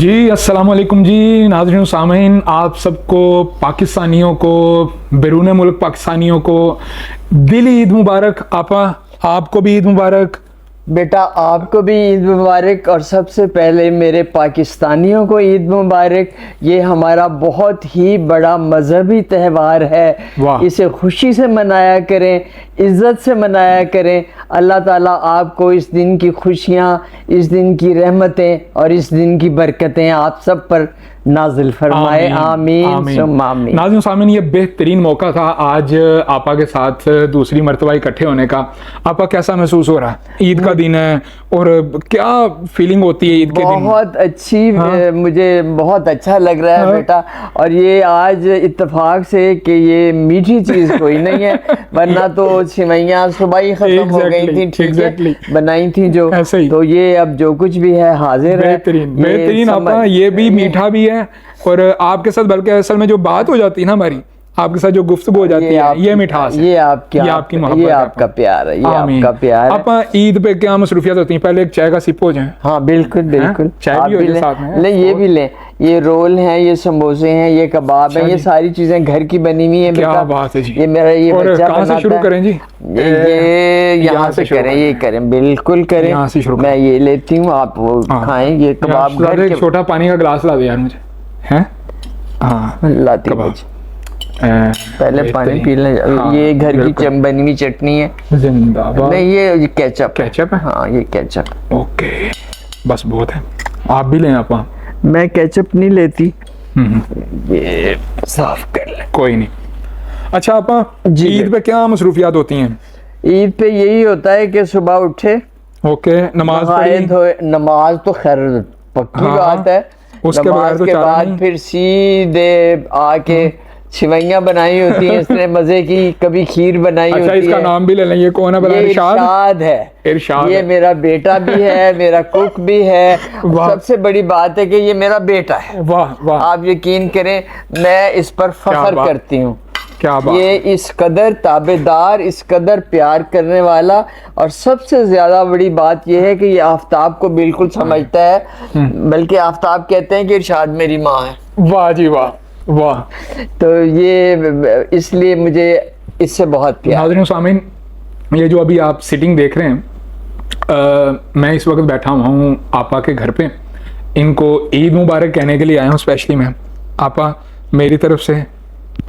जी अस्सलाम वालेकुम जी नाज़रीन सामीन, आप सबको पाकिस्तानियों को बैरून मुल्क पाकिस्तानियों को दिली ईद मुबारक। आपा आपको भी ईद मुबारक। बेटा आपको भी ईद मुबारक और सबसे पहले मेरे पाकिस्तानियों को ईद मुबारक। ये हमारा बहुत ही बड़ा मजहबी त्यौहार है, इसे खुशी से मनाया करें, इज़्ज़त से मनाया करें। अल्लाह ताला आपको इस दिन की खुशियाँ, इस दिन की रहमतें और इस दिन की बरकतें आप सब पर नाजिल फरमाए। आमीन सुम्मा आमीन। नाज़रीन सामीन, ये बेहतरीन मौका था आज आपा के साथ दूसरी मरतबा इकट्ठे होने का। आपा कैसा महसूस हो रहा है? ईद का दिन है और क्या फीलिंग होती है ईद के दिन? बहुत अच्छी। हाँ? मुझे बहुत अच्छा लग रहा है। हाँ? बेटा, और ये आज इत्तेफाक से कि ये मीठी चीज़ कोई नहीं है, वरना तो सिवैयाँ सुबह ही खत्म हो गई थी, ठीक है, बनाई थी जो, तो ये अब जो कुछ भी है हाजिर है। बेहतरीन आपा, ये भी मीठा भी है और आपके साथ बल्कि असल में जो बात हो जाती है ना हमारी, आपके साथ जो गुफ्तगू हो जाती है, ये मिठास है, ये आपकी मोहब्बत, ये आपका प्यार है, ये आपका प्यार है। आप ईद पे क्या मसरूफियत होती है? पहले एक चाय का सिप हो जाए। हाँ बिल्कुल बिल्कुल, चाय भी हो जाए साथ में। ले ये भी लें, ये रोल हैं, ये समोसे हैं, ये कबाब हैं, ये सारी चीजें घर की बनी हुई है। क्या बात है जी। ये मेरा ये बच्चा कहाँ से शुरू करें जी? ये यहाँ से करें, ये करें, बिल्कुल करें। यहाँ से शुरू, मैं ये लेती हूँ, आप वो खाएं। ये कबाब, छोटा पानी का गिलास ला दे यार मुझे। हैं? हाँ लाती हूँ, पहले पानी पी लें। हाँ, ये घर की बनी हुई चटनी है, जिंदाबाद। नहीं ये केचप है। हाँ ये केचप। ओके बस बहुत है, आप भी लें। आप? मैं केचप नहीं लेती। ये साफ कर ले, कोई नहीं। अच्छा आप ईद पे क्या मसरूफियात होती हैं? ईद पे यही होता है कि सुबह उठे, ओके, नमाज नमाज तो खैर पक्की बात है। उसके बाद फिर सीधे आके सिवैयाँ बनाई होती हैं इसने मजे की, कभी खीर बनाई होती है। इसका नाम भी ले लें, ये कौन है? इरशाद है। इरशाद, ये मेरा बेटा भी है, मेरा कुक भी है। सबसे बड़ी बात है कि ये मेरा बेटा है। वाह वाह, आप यकीन करें, मैं इस पर फख्र करती हूँ। क्या बात। ये इस कदर ताबेदार, इस कदर प्यार करने वाला, और सबसे ज्यादा बड़ी बात यह है कि ये आफ्ताब को बिल्कुल समझता है, बल्कि आफ्ताब कहते हैं कि इरशाद मेरी माँ है। वाह जी वाह वाह। तो ये इसलिए मुझे इससे बहुत प्यार। नाज़रीन सामीन, ये जो अभी आप सिटिंग देख रहे हैं, मैं इस वक्त बैठा हुआ हूँ आपा के घर पे। इनको ईद मुबारक कहने के लिए आया हूँ स्पेशली मैं। आपा, मेरी तरफ से,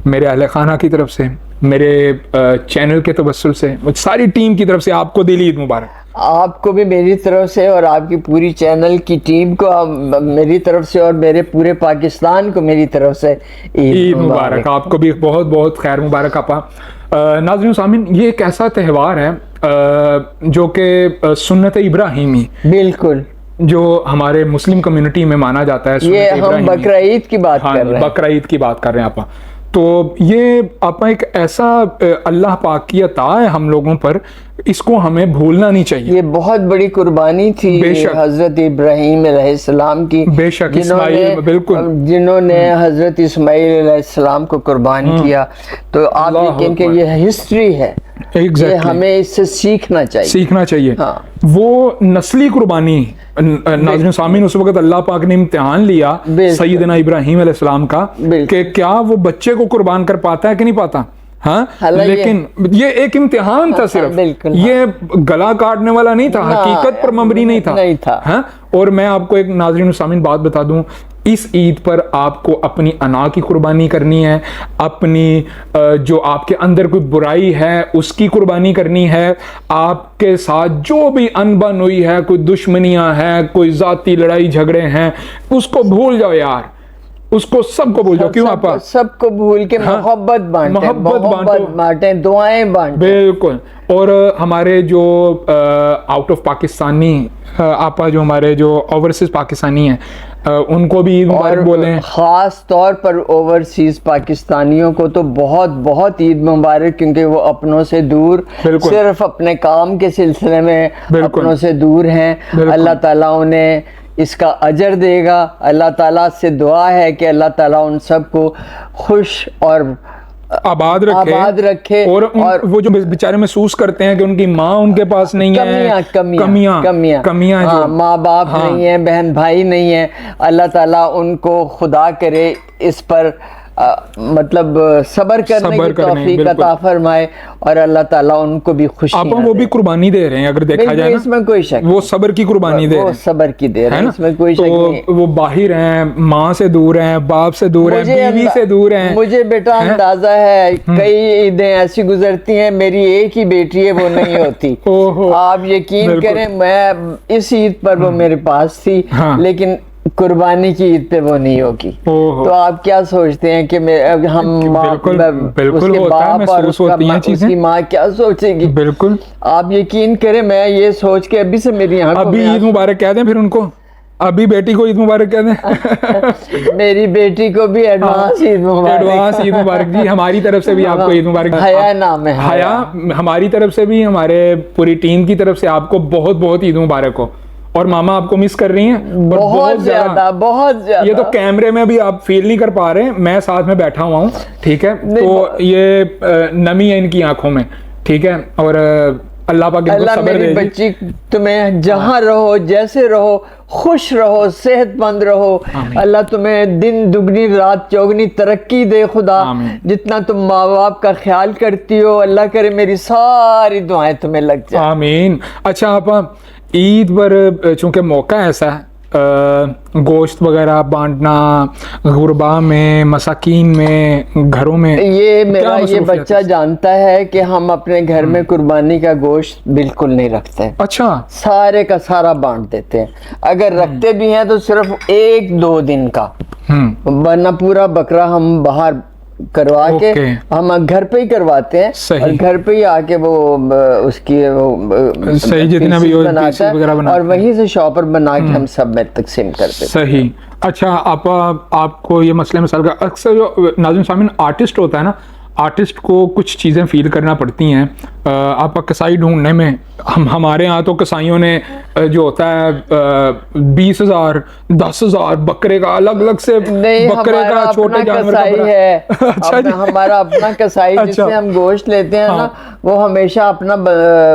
मेरे अहले खाना की तरफ से, मेरे चैनल के तवस्सुल से, सारी टीम की तरफ से आपको दिली ईद मुबारक। आपको भी मेरी तरफ से और आपकी पूरी चैनल की टीम को मेरी तरफ से और मेरे पूरे पाकिस्तान को मेरी तरफ से ईद मुबारक। आपको भी बहुत बहुत खैर मुबारक। आपा नाज़रीन सामीन, ये एक ऐसा त्यौहार है जो कि सुन्नत इब्राहिमी, बिल्कुल, जो हमारे मुस्लिम कम्युनिटी में माना जाता है। ये हम बकरा ईद की बात कर रहे हैं, बकरा ईद की बात कर रहे हैं आपा। तो ये आपा एक ऐसा अल्लाह पाक की अता है हम लोगों पर, इसको हमें भूलना नहीं चाहिए। ये बहुत बड़ी कुर्बानी थी हजरत इब्राहीम अलैहिस्सलाम की, बेशक, इस्माइल, बिल्कुल, जिन्होंने हजरत इस्माइल अलैहिस्सलाम को कुर्बान किया। तो आप यकीन कि ये हिस्ट्री है, ये हमें इससे सीखना चाहिए। हाँ। वो नस्ली कुर्बानी, नाज़रीन सामीन, उस वक्त अल्लाह पाक ने इम्तिहान लिया सैयदना इब्राहीम अलैहिस्सलाम का कि क्या वो बच्चे को कुर्बान कर पाता है कि नहीं पाता। हाँ, लेकिन ये एक इम्तिहान था सिर्फ, ये गला काटने वाला नहीं था, हकीकत पर मबनी नहीं था। हाँ? और मैं आपको एक नाज़रीन सामीन बात बता दूं, इस ईद पर आपको अपनी अना की कुर्बानी करनी है, अपनी जो आपके अंदर कोई बुराई है उसकी कुर्बानी करनी है। आपके साथ जो भी अनबन हुई है, कोई दुश्मनियां हैं, कोई जाती लड़ाई झगड़े हैं, उसको भूल जाओ यार, उसको सबको भूल जाओ। क्यों आपा? सबको भूल के मोहब्बत बांटें, दुआएं बांटें। बिल्कुल। और हमारे जो आउट ऑफ पाकिस्तानी आपा, जो हमारे जो ओवरसीज पाकिस्तानी हैं, उनको भी ईद मुबारक बोलें। ख़ास तौर पर ओवरसीज पाकिस्तानियों को तो बहुत बहुत ईद मुबारक, क्योंकि वो अपनों से दूर, सिर्फ अपने काम के सिलसिले में अपनों से दूर हैं। अल्लाह ताला उन्हें इसका अजर देगा। अल्लाह ताला से दुआ है कि अल्लाह ताला उन सबको खुश और आबाद रखे और वो जो बेचारे महसूस करते हैं कि उनकी माँ उनके पास नहीं है, कमियां हाँ, माँ बाप नहीं है, बहन भाई नहीं है, अल्लाह ताला उनको खुदा करे इस पर मतलब सब्र करने की तौफीक अता फरमाए और अल्लाह ताला उनको भी खुशी आप वो भी कुर्बानी दे रहे हैं अगर देखा जाए ना, इसमें कोई शक, वो सब्र की कुर्बानी दे रहे हैं, सब्र की दे रहे हैं, इसमें कोई शक नहीं। वो बाहिर हैं, माँ से दूर हैं, बाप से दूर हैं, बीवी से दूर हैं। मुझे बेटा अंदाजा है कई ईदें ऐसी गुजरती हैं, मेरी एक ही बेटी है वो नहीं होती। आप यकीन करें मैं इस ईद पर वो मेरे पास थी, लेकिन कुर्बानी की ईद पे वो नहीं होगी। तो आप क्या सोचते हैं कि हम बिल्कुल उसके बाप और उसकी माँ क्या सोचेगी? बिल्कुल आप यकीन करें मैं ये सोच के अभी से मेरी आंखों में अभी ईद मुबारक कह दें फिर उनको, अभी बेटी को ईद मुबारक कह दें। मेरी बेटी को भी एडवांस ईद मुबारक। एडवांस ईद मुबारक जी, हमारी तरफ से भी आपको ईद मुबारक। हया नाम है, हया हमारी तरफ से भी, हमारे पूरी टीम की तरफ से आपको बहुत बहुत ईद मुबारक हो। और मामा आपको मिस कर रही हैं बहुत ज्यादा, बहुत ज्यादा। ये तो कैमरे में भी आप फील नहीं कर पा रहे, मैं साथ में बैठा हुआ हूँ, ठीक है, तो ये नमी है इनकी आंखों में, ठीक है, और अल्लाह पाक इनको सब्र दे। बच्ची तुम्हें जहाँ रहो, जैसे रहो, खुश रहो, सेहतमंद रहो, अल्लाह तुम्हें दिन दुगनी रात चौगनी तरक्की दे खुदा। जितना तुम माँ बाप का ख्याल करती हो, अल्लाह करे मेरी सारी दुआएं तुम्हें लग जाए। आमीन। अच्छा आप ईद पर चूंकि मौका ऐसा है, गोश्त वगैरह बांटना गुरबा में, मसाकीन में, घरों में, ये मेरा ये बच्चा जानता है कि हम अपने घर में कुर्बानी का गोश्त बिल्कुल नहीं रखते। अच्छा, सारे का सारा बांट देते हैं, अगर रखते भी हैं तो सिर्फ 1-2 दिन का, वरना पूरा बकरा हम बाहर करवा के हम घर पे ही करवाते हैं और घर पे ही आके वो उसकी वो सही जितना भी बनाता है और वहीं से शॉपर बना के हम सब में तकसीम करते हैं। सही। अच्छा आपको ये मसले मसाल का अक्सर जो नाज़रीन सामीन आर्टिस्ट होता है ना, आर्टिस्ट को कुछ चीज़ें फील करना पड़ती हैं। आप कसाई ढूंढने में हमारे यहाँ तो कसाईयों ने जो होता है 20,000 10,000 बकरे का अलग अलग से, बकरे का छोटे जानवर का है। अच्छा हमारा अपना कसाई जिससे हम गोश्त लेते हैं ना, वो हमेशा अपना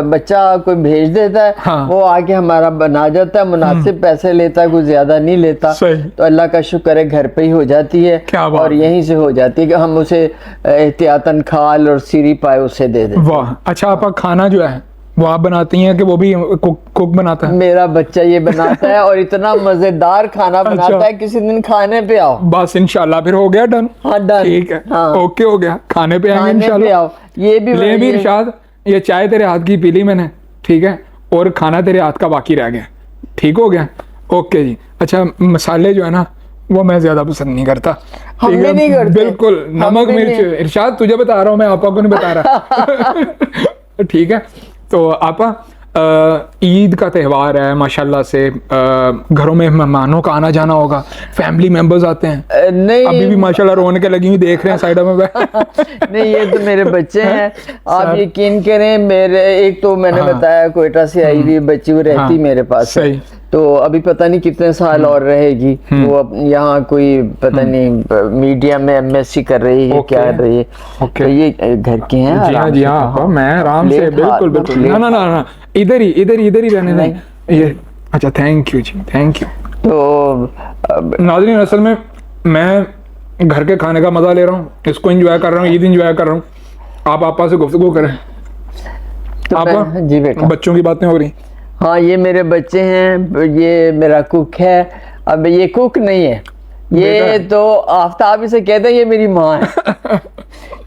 बच्चा कोई भेज देता है, वो आके हमारा बना जाता है, मुनासिब पैसे लेता है, कुछ ज्यादा नहीं लेता, तो अल्लाह का शुक्र है घर पे ही हो जाती है और यहीं से हो जाती है कि हम उसे एहतियातन खाल और सीरी पाए उसे दे देते। वाह। अच्छा आप खाना जो है वो आप बनाती हैं कि वो भी कुक बनाता है? मेरा बच्चा ये बनाता है और इतना मजेदार खाना बनाता है, किसी दिन खाने पे आओ। बस इंशाल्लाह फिर हो गया डन। हाँ डन, ठीक है, ओके हो गया, खाने पे आएंगे इंशाल्लाह। ये भी ले भी इरशाद, ये चाय तेरे हाथ की पी ली मैंने, ठीक है, और खाना तेरे हाथ का बाकी रह गया, ठीक हो गया, ओके जी। अच्छा मसाले जो है ना वो मैं ज्यादा पसंद नहीं करता, हम भी नहीं करते बिल्कुल, नमक मिर्च। इरशाद तुझे बता रहा हूँ मैं, आपा को नहीं बता रहा। ठीक है, तो आपा ईद का त्यौहार है माशाल्लाह से, घरों में मेहमानों का आना जाना होगा, फैमिली मेंबर्स आते हैं? नहीं, अभी भी माशाल्लाह रोने के लगी हुई देख रहे हैं साइड में। नहीं ये तो मेरे बच्चे हैं, आप यकीन करें, मेरे एक तो मैंने बताया कोयटा से आई हुई बच्ची, वो रहती मेरे पास, सही, तो अभी पता नहीं कितने साल और रहेगी, वो यहाँ कोई पता नहीं मीडिया में MSc कर रही है, क्या कर रही है, तो ये घर के हैं। जी हाँ जी हाँ, मैं आराम से, बिल्कुल बिल्कुल, ना इधर ही रहने दें ये। अच्छा thank you ji, thank you. तो नाज़रीन असल में मैं घर के खाने का मजा ले रहा हूँ, इसको एंजॉय कर रहा हूँ, ईद एंजॉय कर रहा हूँ। आप आपा से गुफ्तगू करें। तो जी बेटा, बच्चों की बातें हो रही। हाँ ये मेरे बच्चे हैं, ये मेरा कुक है। अब ये कुक नहीं है, ये तो आफ्ताब इसे कहते हैं, ये मेरी माँ है।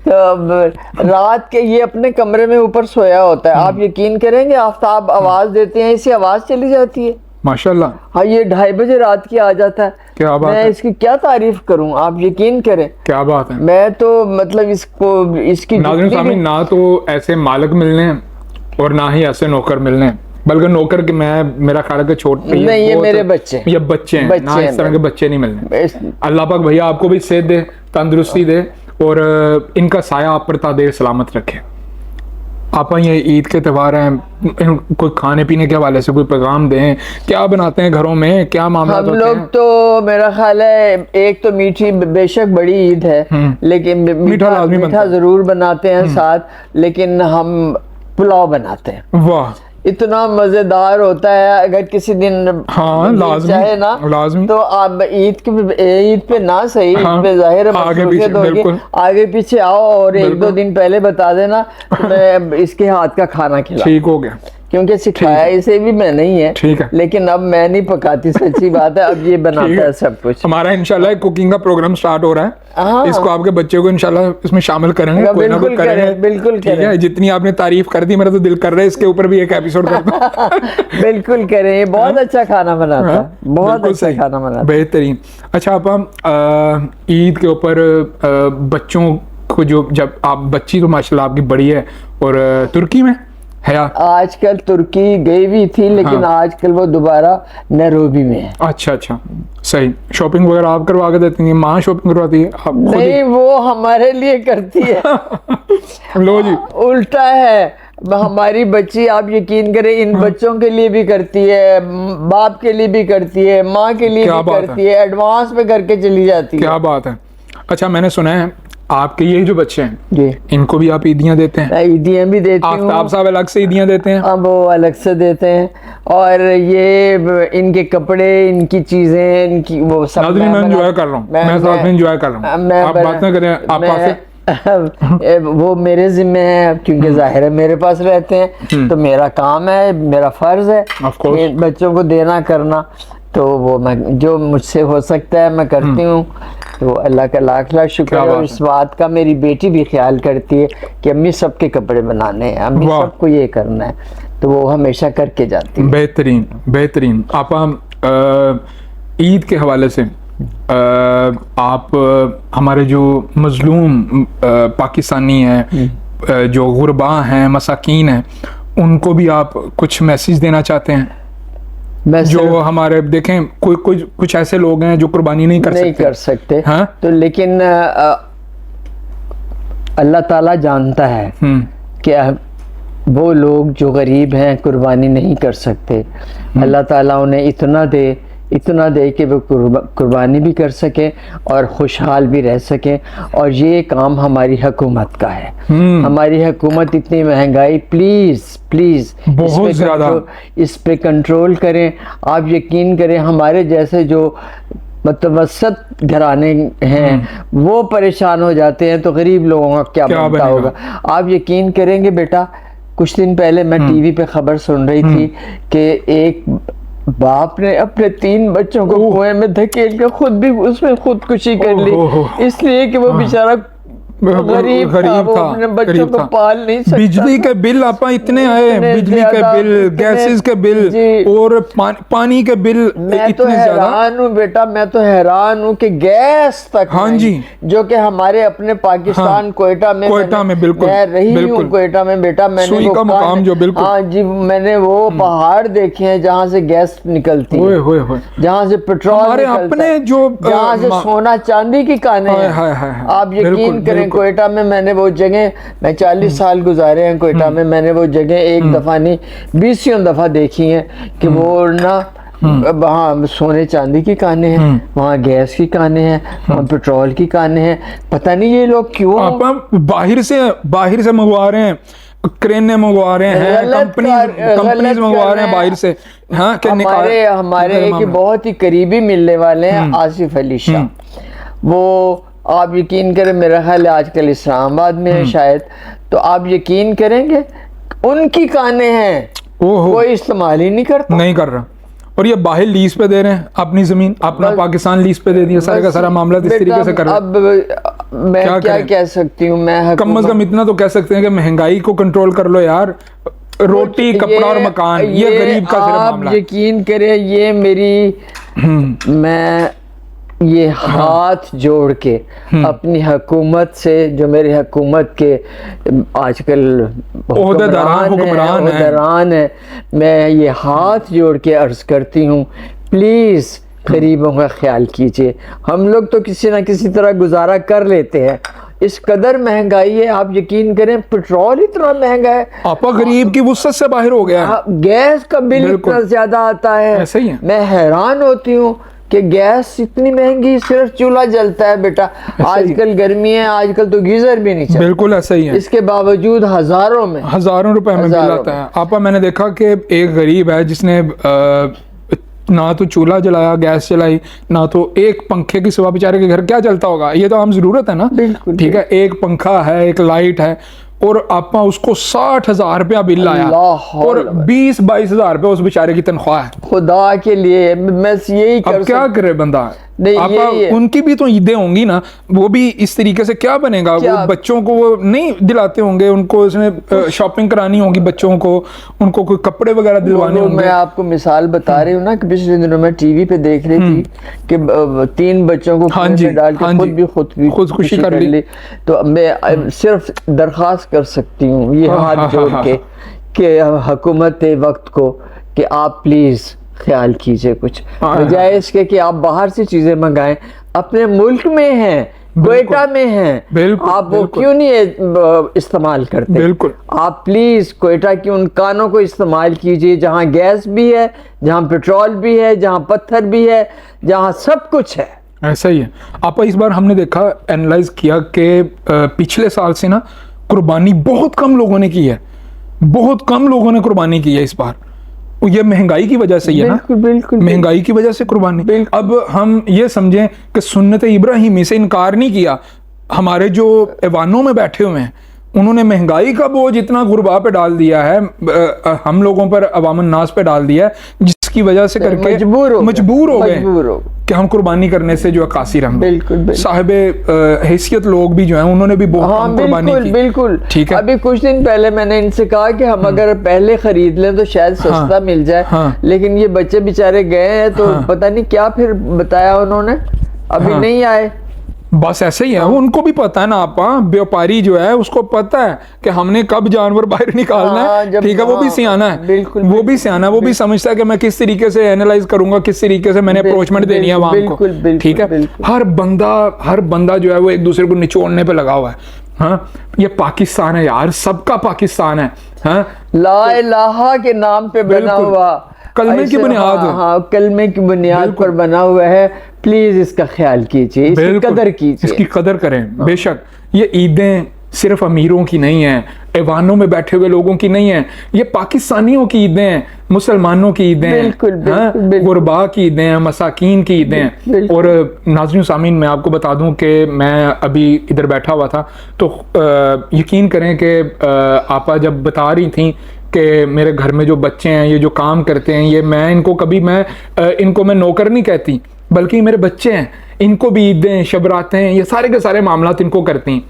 तो अब रात के ये अपने कमरे में ऊपर सोया होता है, आप यकीन करेंगे आफ्ताब आवाज देते हैं, इसी आवाज चली जाती है माशाल्लाह। हाँ ये 2:30 बजे रात की आ जाता है। क्या बात मैं इसकी क्या तारीफ करूं, आप यकीन करें। क्या बात है। मैं तो मतलब इसको इसकी ना तो ऐसे मालिक मिलने और ना ही ऐसे नौकर मिलने, बल्कि नौकर के मेरा ख्याल है कि छोटे नहीं, ये मेरे बच्चे, ये बच्चे हैं ना, इस तरह के बच्चे नहीं मिलने। अल्लाह पाक भैया आपको भी सेहत दे, तंदुरुस्ती दे और इनका साया आप पर तादेर सलामत रखे। आप ये ईद के त्यौहार हैं, कोई खाने पीने के हवाले से कोई पैगाम दें, क्या बनाते हैं घरों में, क्या मामला हम होते लोग हैं? तो मेरा ख्याल है एक तो मीठी, बेशक बड़ी ईद है लेकिन मीठा जरूर बनाते हैं साथ, लेकिन हम पुलाव बनाते हैं। वाह, इतना मजेदार होता है। अगर किसी दिन हाँ चाहे ना लाजमी तो आप ईद पे ना सही, हाँ, ईद पे जाहिर है आगे पीछे, बिल्कुल। आगे पीछे आओ और एक दो दिन पहले बता देना तो मैं इसके हाथ का खाना खिला। ठीक हो गया, क्योंकि सिखाया इसे भी मैं नहीं है, ठीक है। लेकिन अब मैं नहीं पकाती, सच्ची बात है। अब ये बनाता है सब कुछ। हमारा इंशाल्लाह कुकिंग का प्रोग्राम स्टार्ट हो रहा है। हाँ। इसको आपके बच्चे को इंशाल्लाह इसमें शामिल करेंगे, कोई ना कोई करेंगे, बिल्कुल ठीक है। जितनी आपने तारीफ कर दी, मेरा तो दिल कर रहा है इसके ऊपर भी एक एपिसोड कर दूं। बिल्कुल करें, ये बहुत अच्छा खाना बनाता है, बहुत अच्छा खाना बनाता, बेहतरीन। अच्छा, आप ईद के ऊपर बच्चों को जो, जब आप बच्ची तो माशाल्लाह आपकी बड़ी है और तुर्की में है, आजकल तुर्की गई हुई थी लेकिन आजकल वो दोबारा नैरोबी में है। अच्छा अच्छा, सही। शॉपिंग वगैरह आप करवा के देती हैं? माँ शॉपिंग करवाती है? आप खुद ही? नहीं, वो हमारे लिए करती है। लो जी, उल्टा है। हमारी बच्ची, आप यकीन करें, इन बच्चों के लिए भी करती है, बाप के लिए भी करती है, माँ के लिए भी करती है, एडवांस में करके चली जाती है। क्या बात है। अच्छा, मैंने सुना है आपके ये जो बच्चे हैं जी, इनको भी आप ईदियाँ देते हैं? ईदियाँ भी देती हूँ। आफ्ताब साहब अलग से ईदियाँ देते हैं? हाँ, वो अलग से देते हैं। और ये इनके कपड़े, इनकी चीजें, इनकी वो सब मैं एंजॉय कर रहा हूँ, मैं साथ में एंजॉय कर रहा हूँ। आप बात ना करें, आप पास वो मेरे जिम्मे है, क्योंकि जाहिर है मेरे पास रहते हैं, तो मेरा काम है, मेरा फर्ज है बच्चों को देना करना। तो वो मैं, जो मुझसे हो सकता है मैं करती हूँ। तो अल्लाह का लाख लाख शुक्र है। और इस बात का मेरी बेटी भी ख्याल करती है कि अम्मी सबके कपड़े बनाने हैं, अम्मी सबको ये करना है, तो वो हमेशा करके जाती है। बेहतरीन बेहतरीन। आप ईद के हवाले से आप हमारे जो मजलूम पाकिस्तानी हैं, जो गुरबा हैं, मसाकीन हैं, उनको भी आप कुछ मैसेज देना चाहते हैं? जो हमारे देखें, कोई कुछ ऐसे लोग हैं जो कुर्बानी नहीं कर सकते। हाँ? तो लेकिन अल्लाह ताला जानता है कि वो लोग जो गरीब हैं कुर्बानी नहीं कर सकते, अल्लाह ताला उन्हें इतना दे कि वो कुर्बानी भी कर सके और खुशहाल भी रह सके। और ये काम हमारी हुकूमत का है। हमारी हुकूमत इतनी महंगाई, प्लीज बहुत ज़्यादा इस पे कंट्रोल करें। आप यकीन करें, हमारे जैसे जो मतवसत घराने हैं वो परेशान हो जाते हैं, तो गरीब लोगों का क्या बनता होगा। आप यकीन करेंगे बेटा, कुछ दिन पहले मैं टीवी पे खबर सुन रही थी कि एक बाप ने अपने 3 बच्चों को कुएं में धकेल कर खुद भी उसमें खुदकुशी कर ली, इसलिए कि वो बेचारा गरीब था, वो अपने बच्चों को पाल नहीं सकता। बिजली के बिल आपा इतने आए, बिजली के बिल, गैसेस के बिल और पानी के बिल इतने ज्यादा। हैरान हूँ बेटा, मैं तो हैरान हूँ कि गैस तक, हाँ जी, जो कि हमारे अपने पाकिस्तान कोयटा में बिल्कुल मैं रही हूँ, कोयटा में बेटा, मैंने वो मुकाम जो बिल्कुल, हाँ जी, मैंने वो पहाड़ देखे हैं जहाँ से गैस निकलती है, जहाँ से पेट्रोल निकलता है, जहाँ से सोना चांदी की कानें हैं। आप यकीन करें, कोयटा में मैंने वो जगह, मैं 40 साल गुजारे हैं कोयटा में, मैंने वो जगह एक दफा नहीं 20 दफा देखी हैं कि वो ना वहाँ सोने चांदी की कानें हैं, वहाँ गैस की कानें हैं, वहाँ पेट्रोल की कानें हैं। पता नहीं ये लोग क्यों बाहर से मंगवा रहे हैं, क्रेनें मंगवा रहे हैं, कंपनीज मंगवा रहे हैं बाहर से। हाँ, हमारे एक बहुत ही करीबी मिलने वाले हैं, आसिफ अली शाह, वो आप यकीन करें, मेरा ख्याल है आजकल इस्लामाबाद में है शायद, तो आप यकीन करेंगे उनकी कानें हैं, कोई इस्तेमाल ही नहीं कर रहा। और ये बाहर लीज पे दे रहे हैं अपनी जमीन, अपना पाकिस्तान लीज पे दे दिया, सारा का सारा मामला इस तरीके से कर रहे हैं। अब मैं क्या कह सकती हूँ, मैं कम से कम इतना तो कह सकते हैं कि महंगाई को कंट्रोल कर लो यार। रोटी, कपड़ा और मकान, ये गरीब का सिर्फ मामला। आप यकीन करें, ये मेरी मैं ये हाथ जोड़ के अपनी हुकूमत से, जो मेरी हुकूमत के आजकल हुक्मरान है, मैं ये हाथ जोड़ के अर्ज करती हूँ, प्लीज़ गरीबों का ख्याल कीजिए। हम लोग तो किसी ना किसी तरह गुजारा कर लेते हैं, इस कदर महंगाई है, आप यकीन करें पेट्रोल इतना महंगा है, आपा गरीब की वुसअत से बाहर हो गया है। गैस का बिल इतना ज्यादा आता है, ऐसा ही है। मैं हैरान होती हूँ कि गैस इतनी महंगी, सिर्फ चूल्हा जलता है बेटा। आजकल गर्मी है, आजकल तो गीजर भी नहीं चलता। बिल्कुल ऐसा ही है। इसके बावजूद हजारों रुपए में मिल जाता है। आपा मैंने देखा कि एक गरीब है जिसने ना तो चूल्हा जलाया, गैस जलाई, ना तो एक पंखे की सिवा बेचारे के घर क्या चलता होगा, ये तो आम जरूरत है ना। ठीक है, एक पंखा है, एक लाइट है, और आपा उसको 60,000 रुपया बिल आया और 20-22 हजार रुपया उस बेचारे की तनख्वाह है। खुदा के लिए मैं यही अब क्या करे बंदा। नहीं, आपा उनकी भी तो ईदें होंगी ना, वो भी इस तरीके से क्या बनेगा। वो बच्चों को वो नहीं दिलाते होंगे, उनको उसमें शॉपिंग करानी होगी बच्चों को, उनको कोई कपड़े वगैरह दिलवाने होंगे। मैं आपको मिसाल बता रही हूँ ना कि पिछले दिनों में टीवी पे देख रही थी कि 3 बच्चों को डाल के खुदकुशी कर ली। तो मैं सिर्फ दरख्वास्त कर सकती हूँ ये हाथ जोड़ के कि हुकूमत वक्त को कि आप प्लीज ख्याल कीजिए कुछ, बजाय इसके कि आप बाहर से चीजें मंगाएं। अपने मुल्क में हैं, क्वेटा में हैं, आप वो क्यों नहीं इस्तेमाल करते। बिल्कुल आप प्लीज क्वेटा की उन कानों को इस्तेमाल कीजिए जहां गैस भी है, जहां पेट्रोल भी है, जहां पत्थर भी है, जहां सब कुछ है। ऐसा ही है। आपा इस बार हमने देखा, एनालाइज किया कि पिछले साल से ना कुर्बानी बहुत कम लोगों ने की है, बहुत कम लोगों ने कुर्बानी की है इस बार। ये महंगाई की वजह से ही है ना। बिल्कुल महंगाई की वजह से कुर्बानी। अब हम ये समझें कि सुन्नत इब्राहिमी से इनकार नहीं किया। हमारे जो ऐवानों में बैठे हुए हैं उन्होंने महंगाई का बोझ इतना गुरबा पे डाल दिया है, हम लोगों पर, अवामन नास पे डाल दिया है, जिसकी वजह से करके मजबूर हो गए कि हम कुर्बानी करने से जो अकासी रंग। बिल्कुल साहिबे हैसियत लोग भी जो हैं उन्होंने भी बहुत कम कुर्बानी की। बिल्कुल ठीक है। अभी कुछ दिन पहले मैंने इनसे कहा कि हम अगर पहले खरीद लें तो शायद सस्ता मिल जाए, लेकिन ये बच्चे बेचारे गए हैं तो पता नहीं क्या फिर बताया उन्होंने, अभी नहीं आए। बस ऐसे ही है। उनको भी पता है ना आपा, व्यापारी जो है उसको पता है कि हमने कब जानवर बाहर निकालना है। ठीक है, वो भी सियाना है, वो भी सियाना है, वो भी समझता है कि मैं किस तरीके से एनालाइज करूंगा, किस तरीके से मैंने अप्रोचमेंट देनी है आवाम को। ठीक है, हर बंदा जो है वो एक दूसरे को निचोड़ने पे लगा हुआ है। हाँ, ये पाकिस्तान है यार, सबका पाकिस्तान है। हाँ, ला इलाहा के नाम पे बना हुआ, कलमे की बुनियाद। हाँ, कलमे की बुनियाद पर बना हुआ है। प्लीज इसका ख्याल कीजिए, इसकी कदर कीजिए, इसकी कदर करें। बेशक ये ईदें सिर्फ अमीरों की नहीं है, ऐवानों में बैठे हुए लोगों की नहीं है, ये पाकिस्तानियों की ईदें हैं, मुसलमानों की ईदें हैं, गुरबा की ईदें हैं, मसाकीन की ईदें हैं। और नाज़रीन सामीन, मैं आपको बता दूं कि मैं अभी इधर बैठा हुआ था तो यकीन करें कि आपा जब बता रही थी कि मेरे घर में जो बच्चे हैं, ये जो काम करते हैं, ये मैं इनको मैं नौकर नहीं कहती, बल्कि मेरे बच्चे हैं, इनको भी ईदें, शबरातें, ये सारे के सारे मामलात इनको करती हैं।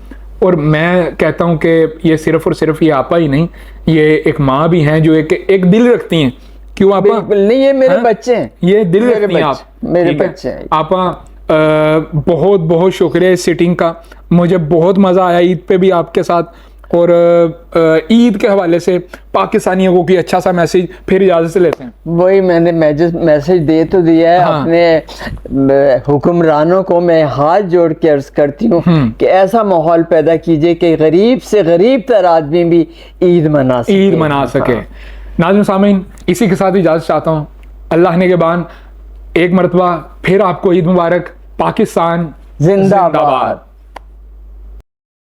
और मैं कहता हूं कि ये सिर्फ और सिर्फ ये आपा ही नहीं, ये एक माँ भी हैं जो एक दिल रखती हैं। क्यों आपा? नहीं, ये मेरे बच्चे हैं, ये दिल रखती हैं आप, मेरे बच्चे हैं। आपा बहुत बहुत शुक्रिया इस सिटिंग का, मुझे बहुत मज़ा आया ईद पे भी आपके साथ। और ईद के हवाले से पाकिस्तानियों को कोई अच्छा सा मैसेज फिर इजाज़त से लेते हैं। वही मैंने मैसेज दे तो दिया है। हाँ। अपने हुक्मरानों को मैं हाथ जोड़ के अर्ज करती हूँ कि ऐसा माहौल पैदा कीजिए कि गरीब से गरीब तर आदमी भी ईद मना सके। हाँ। नाज़रीन सामीन, इसी के साथ इजाज़त चाहता हूँ। अल्लाह ने के बाद एक मरतबा फिर आपको ईद मुबारक। पाकिस्तान जिंदाबाद।